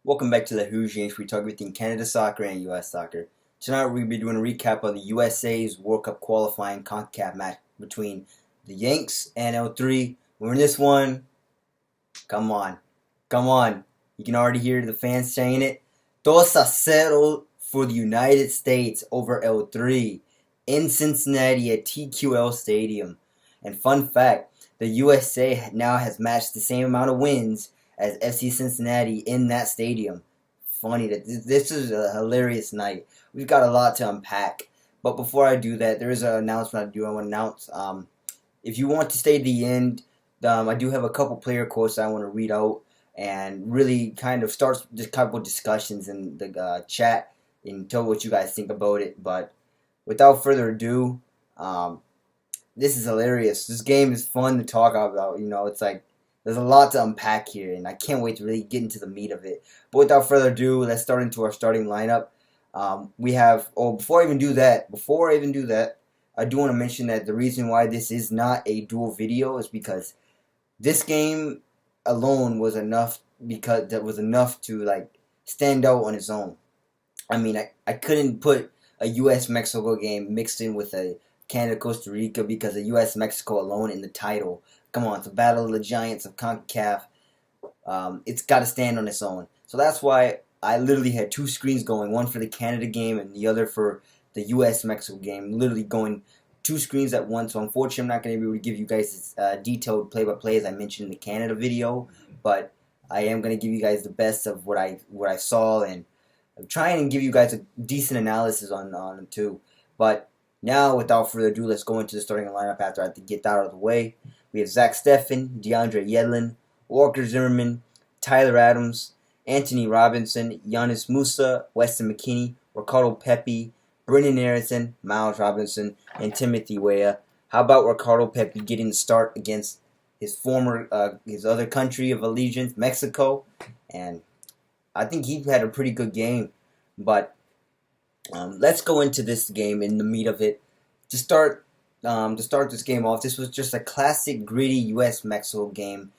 Welcome back to the Who's Yanks. We talk everything Canada soccer and U.S. soccer. Tonight we're going to be doing a recap of the USA's World Cup qualifying CONCACAF match between the Yanks and L3. We're in this one. Come on. Come on. You can already hear the fans saying it. 2-0 for the United States over L3 in Cincinnati at TQL Stadium. And fun fact, the USA now has matched the same amount of wins as FC Cincinnati in that stadium. Funny that this is a hilarious night. We've got a lot to unpack. But before I do that, there is an announcement I want to announce. If you want to stay to the end, I do have a couple player quotes I want to read out and really kind of start just a couple discussions in the chat and tell what you guys think about it. But without further ado, this is hilarious. This game is fun to talk about. It's like there's a lot to unpack here, and I can't wait to really get into the meat of it. But without further ado, let's start into our starting lineup. We have. Oh, before I even do that, I do want to mention that the reason why this is not a dual video is because this game alone was enough to like stand out on its own. I mean, I couldn't put a U.S.-Mexico game mixed in with a Canada-Costa Rica because of U.S.-Mexico alone in the title. Come on, it's a battle of the giants of CONCACAF. It's got to stand on its own. So that's why I literally had two screens going, one for the Canada game and the other for the U.S.-Mexico game, literally going two screens at once. So unfortunately, I'm not going to be able to give you guys detailed play-by-play as I mentioned in the Canada video, but I am going to give you guys the best of what I saw, and I'm trying to give you guys a decent analysis on them too. But now, without further ado, let's go into the starting lineup after I have to get that out of the way. We have Zach Steffen, DeAndre Yedlin, Walker Zimmerman, Tyler Adams, Anthony Robinson, Giannis Musa, Weston McKennie, Ricardo Pepi, Brendan Harrison, Miles Robinson, and Timothy Weah. How about Ricardo Pepi getting the start against his his other country of allegiance, Mexico? And I think he had a pretty good game. But let's go into this game in the meat of it. To start this game off, this was just a classic gritty U.S.-Mexico game.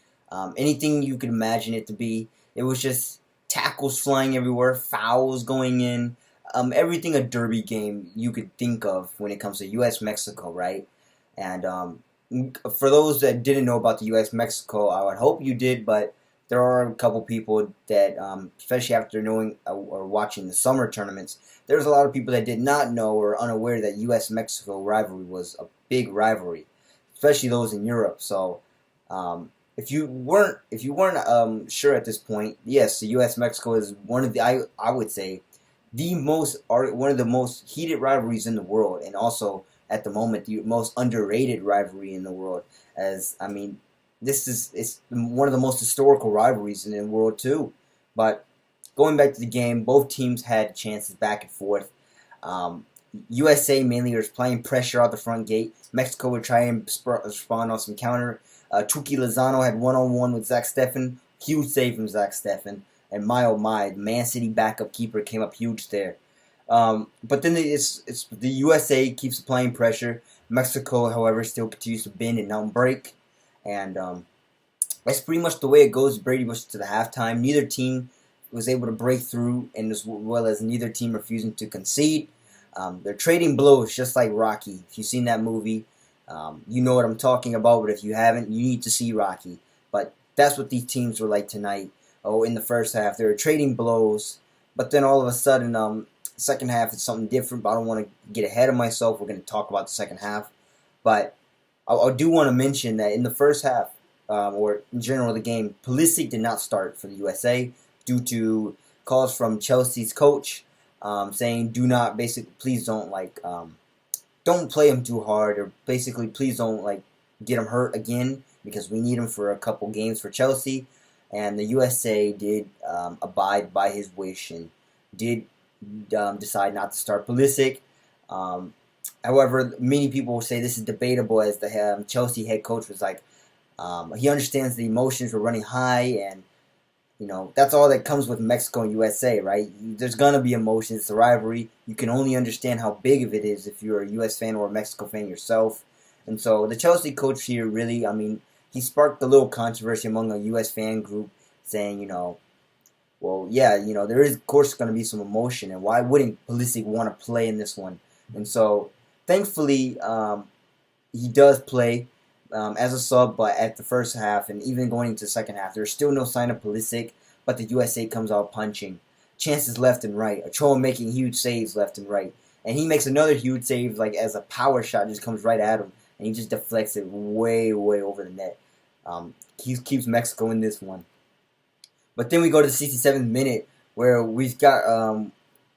Anything you could imagine it to be. It was just tackles flying everywhere, fouls going in, everything a derby game you could think of when it comes to U.S.-Mexico, right? And for those that didn't know about the U.S.-Mexico, I would hope you did, but there are a couple people that, especially after knowing or watching the summer tournaments, there's a lot of people that did not know or unaware that U.S.-Mexico rivalry was a big rivalry, especially those in Europe. So, if you weren't sure at this point, yes, the U.S.-Mexico is one of the I would say one of the most heated rivalries in the world, and also at the moment the most underrated rivalry in the world. As I mean, it's one of the most historical rivalries in the world too. But going back to the game, both teams had chances back and forth. USA mainly was playing pressure out the front gate. Mexico would try and respond on some counter. Tuki Lozano had one-on-one with Zach Steffen. Huge save from Zach Steffen. And my oh my, the Man City backup keeper came up huge there. But then it's the USA keeps applying pressure. Mexico, however, still continues to bend and not break. And that's pretty much the way it goes. Brady Bush to the halftime. Neither team was able to break through, and as well as neither team refusing to concede. They're trading blows just like Rocky. If you've seen that movie, you know what I'm talking about. But if you haven't, you need to see Rocky. But that's what these teams were like tonight. Oh, in the first half, they were trading blows. But then all of a sudden, second half is something different. But I don't want to get ahead of myself. We're going to talk about the second half. But I do want to mention that in the first half, or in general the game, Pulisic did not start for the USA due to calls from Chelsea's coach saying please don't play him too hard, or basically please don't get him hurt again because we need him for a couple games for Chelsea. And the USA did abide by his wish and did decide not to start Pulisic. However, many people will say this is debatable, as the Chelsea head coach was like, he understands the emotions were running high, and that's all that comes with Mexico and USA, right? There's gonna be emotions. It's a rivalry. You can only understand how big of it is if you're a U.S. fan or a Mexico fan yourself. And so the Chelsea coach here really, he sparked a little controversy among a U.S. fan group, saying, Well, yeah, there is, of course, going to be some emotion, and why wouldn't Pulisic want to play in this one? And so, thankfully, he does play as a sub, but at the first half, and even going into the second half, there's still no sign of Pulisic, but the USA comes out punching. Chances left and right. Ochoa making huge saves left and right. And he makes another huge save, like as a power shot just comes right at him, and he just deflects it way, way over the net. Keeps Mexico in this one. But then we go to the 67th minute, where we've got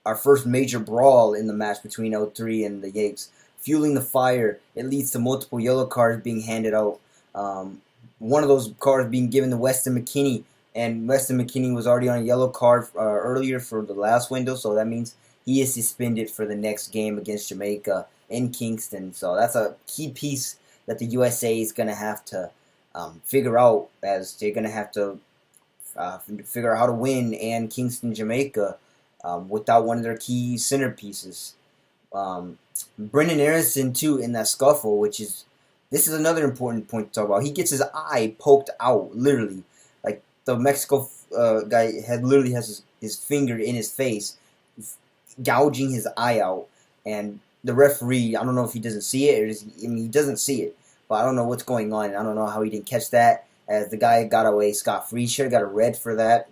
our first major brawl in the match between L3 and the Yanks. Fueling the fire, it leads to multiple yellow cards being handed out. One of those cards being given to Weston McKennie, and Weston McKennie was already on a yellow card earlier for the last window, so that means he is suspended for the next game against Jamaica in Kingston. So that's a key piece that the USA is going to have to figure out, as they're going to have to figure out how to win and Kingston, Jamaica, without one of their key centerpieces. Brendan Aronson, too, in that scuffle, this is another important point to talk about. He gets his eye poked out, literally. Like, the Mexico guy literally has his finger in his face, gouging his eye out. And the referee, I don't know if he doesn't see it, he doesn't see it. But I don't know what's going on, and I don't know how he didn't catch that, as the guy got away scot-free. He should have got a red for that,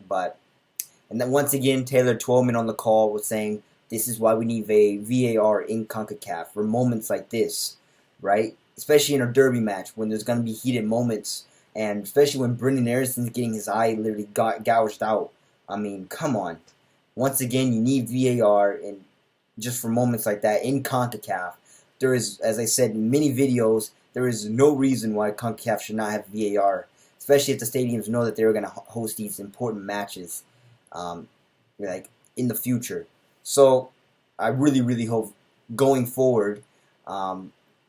and then once again, Taylor Twellman on the call was saying, this is why we need a VAR in CONCACAF for moments like this, right? Especially in a derby match when there's going to be heated moments, and especially when Brendan Aaronson's getting his eye literally gouged out. I mean, come on. Once again, you need VAR, and just for moments like that in CONCACAF. There is, as I said in many videos, there is no reason why CONCACAF should not have VAR, especially if the stadiums know that they're going to host these important matches, like in the future. So I really, really hope going forward,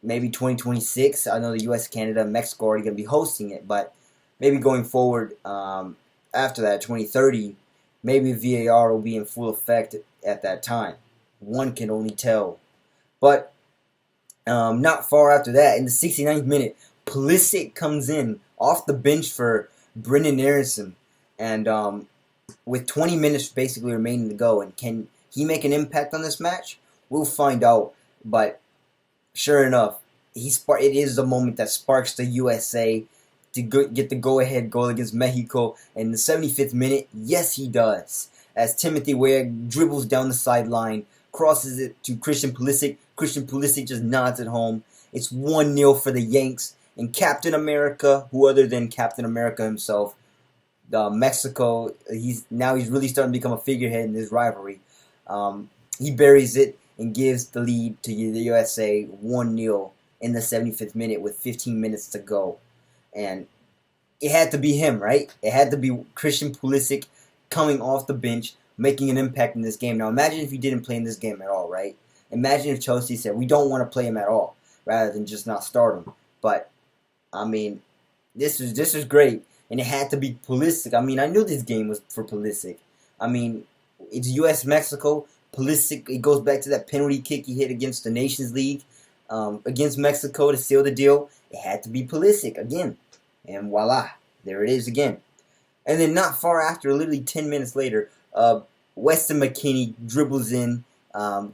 maybe 2026. I know the U.S., Canada, and Mexico are already going to be hosting it, but maybe going forward after that, 2030, maybe VAR will be in full effect at that time. One can only tell. But not far after that, in the 69th minute, Pulisic comes in off the bench for Brendan Aronson, and with 20 minutes basically remaining to go, and can he make an impact on this match? We'll find out. But sure enough, it is the moment that sparks the USA to get the go-ahead goal against Mexico. And in the 75th minute, yes, he does. As Timothy Weah dribbles down the sideline, crosses it to Christian Pulisic. Christian Pulisic just nods it home. It's 1-0 for the Yanks. And Captain America, who other than Captain America himself, Mexico, he's really starting to become a figurehead in this rivalry. He buries it and gives the lead to the USA 1-0 in the 75th minute with 15 minutes to go. And it had to be him, right? It had to be Christian Pulisic coming off the bench, making an impact in this game. Now imagine if he didn't play in this game at all, right? Imagine if Chelsea said, we don't want to play him at all, rather than just not start him. But, I mean, this was great. And it had to be Pulisic. I mean, I knew this game was for Pulisic. I mean, it's U.S.-Mexico. Pulisic, it goes back to that penalty kick he hit against the Nations League, against Mexico to seal the deal. It had to be Pulisic again. And voila, there it is again. And then not far after, literally 10 minutes later, Weston McKennie dribbles in,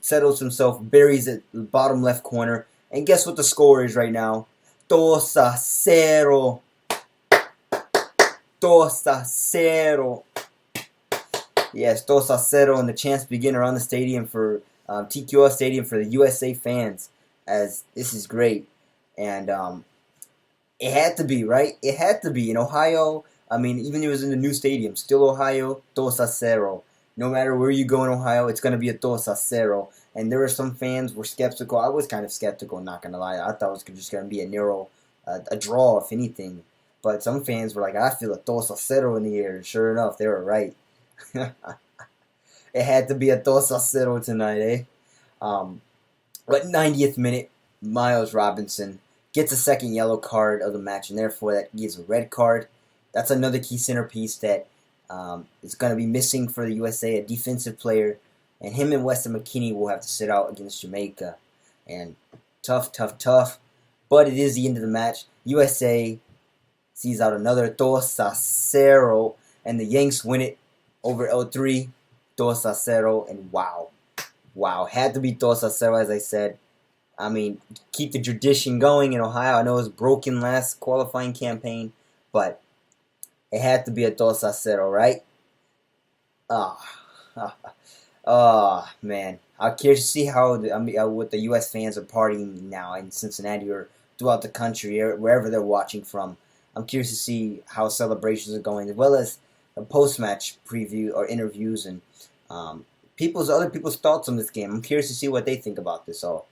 settles himself, buries it in the bottom left corner. And guess what the score is right now? 2-0. 2-0. Yes, 2-0, and the chants begin around the stadium for TQL Stadium for the USA fans, as this is great. And it had to be, right? It had to be. In Ohio, I mean, even if it was in the new stadium, still Ohio, 2-0. No matter where you go in Ohio, it's going to be a 2-0. And there were some fans who were skeptical. I was kind of skeptical, not going to lie. I thought it was just going to be a draw, if anything. But some fans were like, I feel a 2-0 in the air. And sure enough, they were right. It had to be a 2-0 tonight, eh? But 90th minute, Miles Robinson gets a second yellow card of the match, and therefore that gives a red card. That's another key centerpiece that is going to be missing for the USA, a defensive player. And him and Weston McKennie will have to sit out against Jamaica. And tough. But it is the end of the match. USA sees out another 2-0, and the Yanks win it over L3, 2-0, and wow, had to be 2-0 as I said. I mean, keep the tradition going in Ohio. I know it was broken last qualifying campaign, but it had to be a 2-0, right? Ah, man. I'm curious to see how what the U.S. fans are partying now in Cincinnati or throughout the country, or wherever they're watching from. I'm curious to see how celebrations are going, as well as a post-match preview or interviews and um, other people's thoughts on this game. I'm curious to see what they think about this. So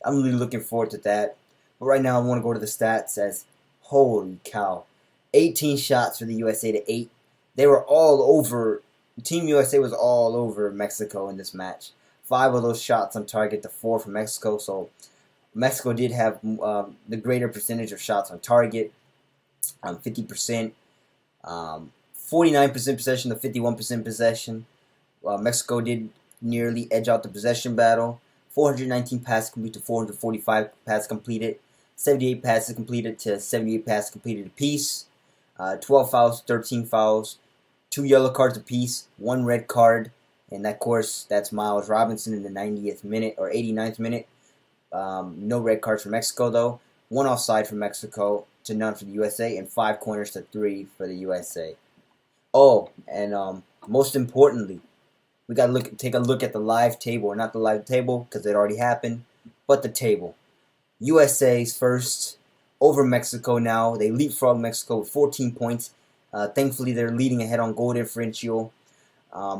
I'm really looking forward to that. But right now, I want to go to the stats. As holy cow, 18 shots for the USA to 8. They were all over. Team USA was all over Mexico in this match. 5 of those shots on target to 4 for Mexico. So Mexico did have the greater percentage of shots on target, 50%, 49% possession to 51% possession. Mexico did nearly edge out the possession battle. 419 passes completed to 445 passes completed. 78 passes completed to 78 passes completed apiece. 12 fouls, 13 fouls. 2 yellow cards apiece, 1 red card, and of course that's Miles Robinson in the 90th minute or 89th minute. No red cards for Mexico though. 1 offside for Mexico to none for the USA, and 5 corners to 3 for the USA. Oh, and most importantly, we got to take a look at the live table, or not the live table because it already happened, but the table. USA's first over Mexico now. They leapfrog Mexico with 14 points. Thankfully, they're leading ahead on goal differential.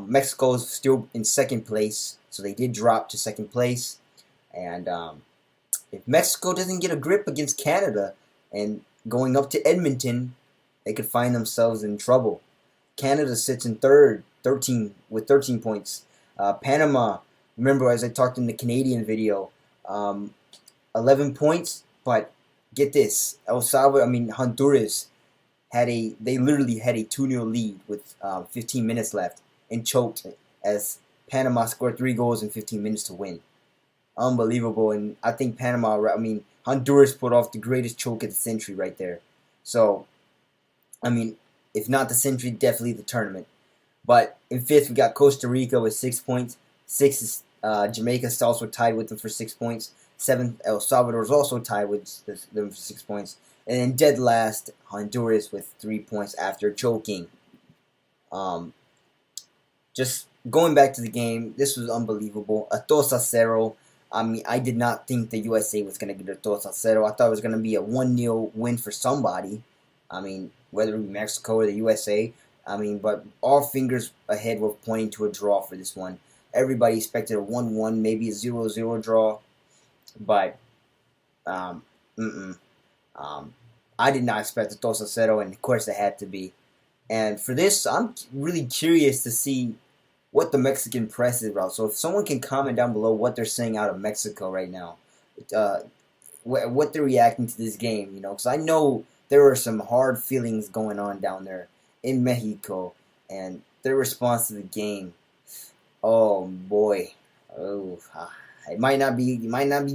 Mexico is still in second place, so they did drop to second place. And if Mexico doesn't get a grip against Canada and going up to Edmonton, they could find themselves in trouble. Canada sits in third, 13 points. Panama, remember as I talked in the Canadian video, 11 points. But get this, Honduras they literally had a 2-0 lead with 15 minutes left and choked as Panama scored 3 goals in 15 minutes to win. Unbelievable. And I think Honduras put off the greatest choke of the century right there. So, if not the century, definitely the tournament. But in 5th, we got Costa Rica with 6 points. 6th is Jamaica, also tied with them for 6 points. 7th, El Salvador is also tied with them for 6 points. And then dead last, Honduras with 3 points after choking. Just going back to the game, this was unbelievable. A 2-0. I did not think the USA was going to get a 2-0. I thought it was going to be a 1-0 win for somebody. Whether it be Mexico or the USA. But all fingers ahead were pointing to a draw for this one. Everybody expected a 1-1, maybe a 0-0 draw. But, I did not expect a 2-0, and of course it had to be. And for this, I'm really curious to see what the Mexican press is about. So if someone can comment down below what they're saying out of Mexico right now, what they're reacting to this game, because I know there are some hard feelings going on down there in Mexico, and their response to the game, oh boy, it might not be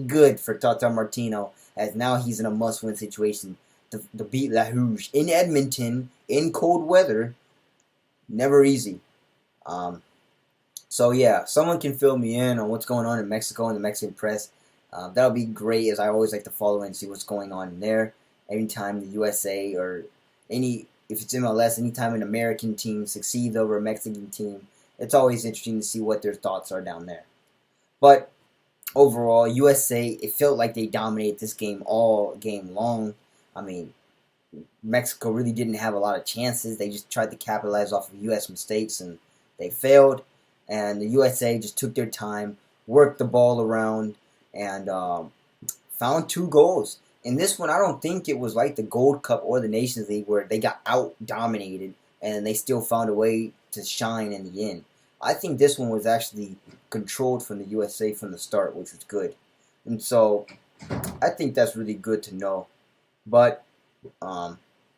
good for Tata Martino, as now he's in a must-win situation to beat La Rouge in Edmonton in cold weather. Never easy. So yeah, someone can fill me in on what's going on in Mexico and the Mexican press. That'll be great, as I always like to follow and see what's going on in there. Anytime the USA or if it's MLS, anytime an American team succeeds over a Mexican team, it's always interesting to see what their thoughts are down there. But overall, USA, it felt like they dominated this game all game long. Mexico really didn't have a lot of chances. They just tried to capitalize off of U.S. mistakes, and they failed. And the USA just took their time, worked the ball around, and found 2 goals. In this one, I don't think it was like the Gold Cup or the Nations League where they got out-dominated and they still found a way to shine in the end. I think this one was actually controlled from the USA from the start, which was good. And so, I think that's really good to know. But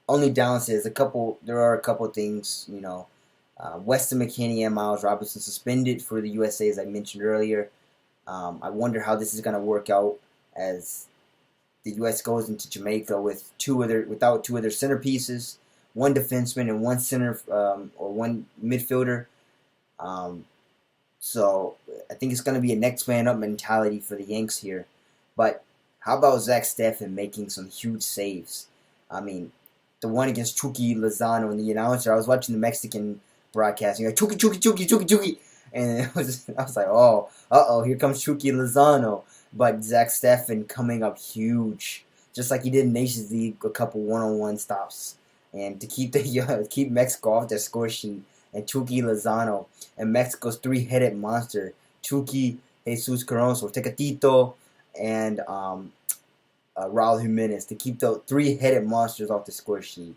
only downside there are a couple things, Weston McKennie and Miles Robinson suspended for the USA, as I mentioned earlier. I wonder how this is going to work out as the U.S. goes into Jamaica without 2 other centerpieces, 1 defenseman and 1 center or 1 midfielder. Um, so I think it's going to be a next man up mentality for the Yanks here. But how about Zach Steffen making some huge saves? I mean, the one against Chucky Lozano and the announcer. I was watching the Mexican broadcast. And you're like, Chucky, Chucky, Chucky, Chucky, Chucky. And I was like, oh, here comes Chucky Lozano. But Zach Steffen coming up huge, just like he did in Nations League, a couple one-on-one stops, and to keep keep Mexico off their score sheet. And Chucky Lozano and Mexico's three-headed monster, Chucky, Jesus Cardoso, Tecatito, and Raul Jimenez, to keep the three-headed monsters off the score sheet.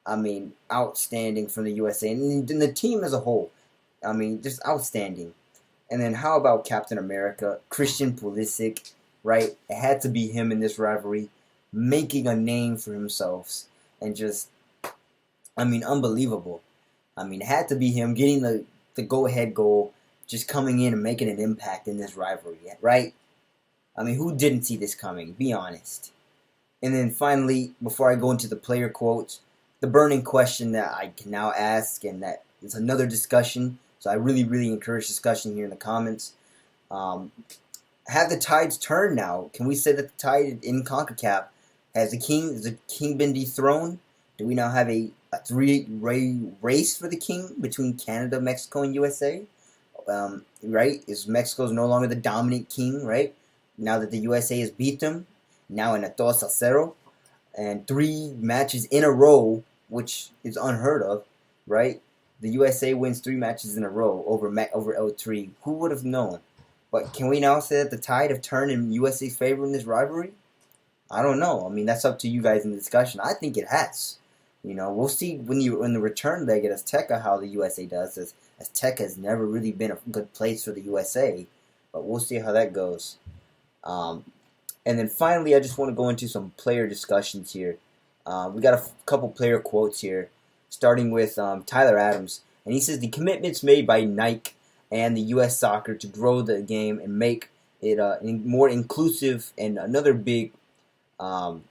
I mean, outstanding from the USA and the team as a whole. I mean, just outstanding. And then how about Captain America, Christian Pulisic, right? It had to be him in this rivalry, making a name for himself, and just, I mean, unbelievable. I mean, it had to be him getting the go-ahead goal, just coming in and making an impact in this rivalry, right? I mean, who didn't see this coming? Be honest. And then finally, before I go into the player quotes, the burning question that I can now ask, and that is another discussion, so I really, really encourage discussion here in the comments. Have the tides turned now? Can we say that the tide in CONCACAF has the king been dethroned? Do we now have a three-way race for the king between Canada, Mexico, and USA? Right? Is Mexico's no longer the dominant king, right? Now that the USA has beat them, now in a 2-0, and 3 matches in a row, which is unheard of, right? The USA wins 3 matches in a row over L3. Who would have known? But can we now say that the tide have turned in USA's favor in this rivalry? I don't know. I mean, that's up to you guys in the discussion. I think it has. You know, we'll see when the return leg at Azteca how the USA does. As Azteca has never really been a good place for the USA, but we'll see how that goes. And then finally, I just want to go into some player discussions here. We got a couple player quotes here, starting with Tyler Adams. And he says, the commitments made by Nike and the U.S. Soccer to grow the game and make it more inclusive, and another big, or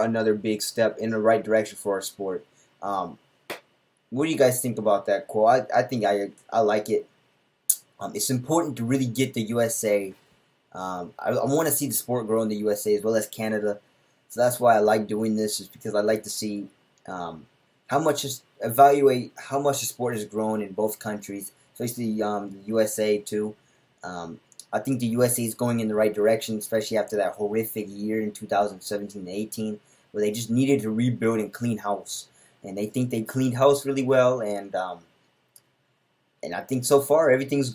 another big step in the right direction for our sport. What do you guys think about that quote? I think I like it. It's important to really get the USA. I want to see the sport grow in the USA as well as Canada. So that's why I like doing this, is because I like to see evaluate how much the sport has grown in both countries, especially the USA too. I think the USA is going in the right direction, especially after that horrific year in 2017-18, where they just needed to rebuild and clean house. And they think they cleaned house really well, and I think so far everything's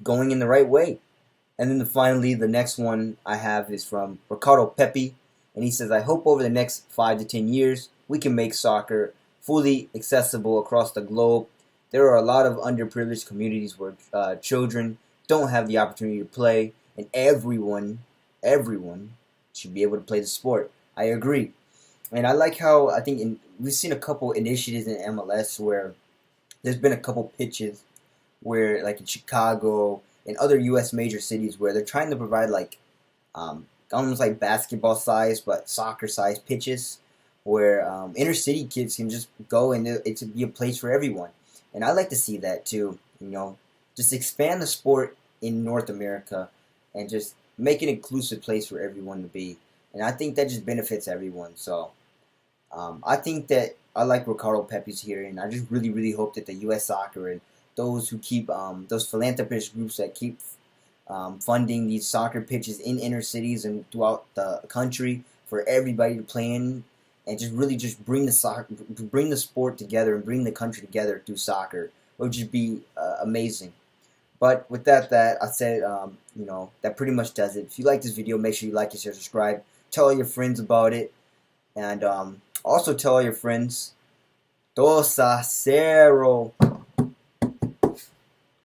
going in the right way. And then finally, the next one I have is from Ricardo Pepi, and he says, I hope over the next 5 to 10 years we can make soccer fully accessible across the globe. There are a lot of underprivileged communities where children don't have the opportunity to play, and everyone should be able to play the sport. I agree. And I like how we've seen a couple initiatives in MLS where there's been a couple pitches where, like in Chicago and other U.S. major cities, where they're trying to provide like almost like basketball size but soccer size pitches, where inner city kids can just go and it's be a place for everyone. And I like to see that too. You know, just expand the sport in North America and just make an inclusive place for everyone to be. And I think that just benefits everyone. So I think that I like Ricardo Pepi's here, and I just really, really hope that the U.S. Soccer and those who keep those philanthropist groups that keep funding these soccer pitches in inner cities and throughout the country for everybody to play in, and just really just bring the sport together and bring the country together through soccer. It would just be amazing. But with that I said, that pretty much does it. If you like this video, make sure you like, share, subscribe. Tell all your friends about it. And also tell all your friends, 2-0.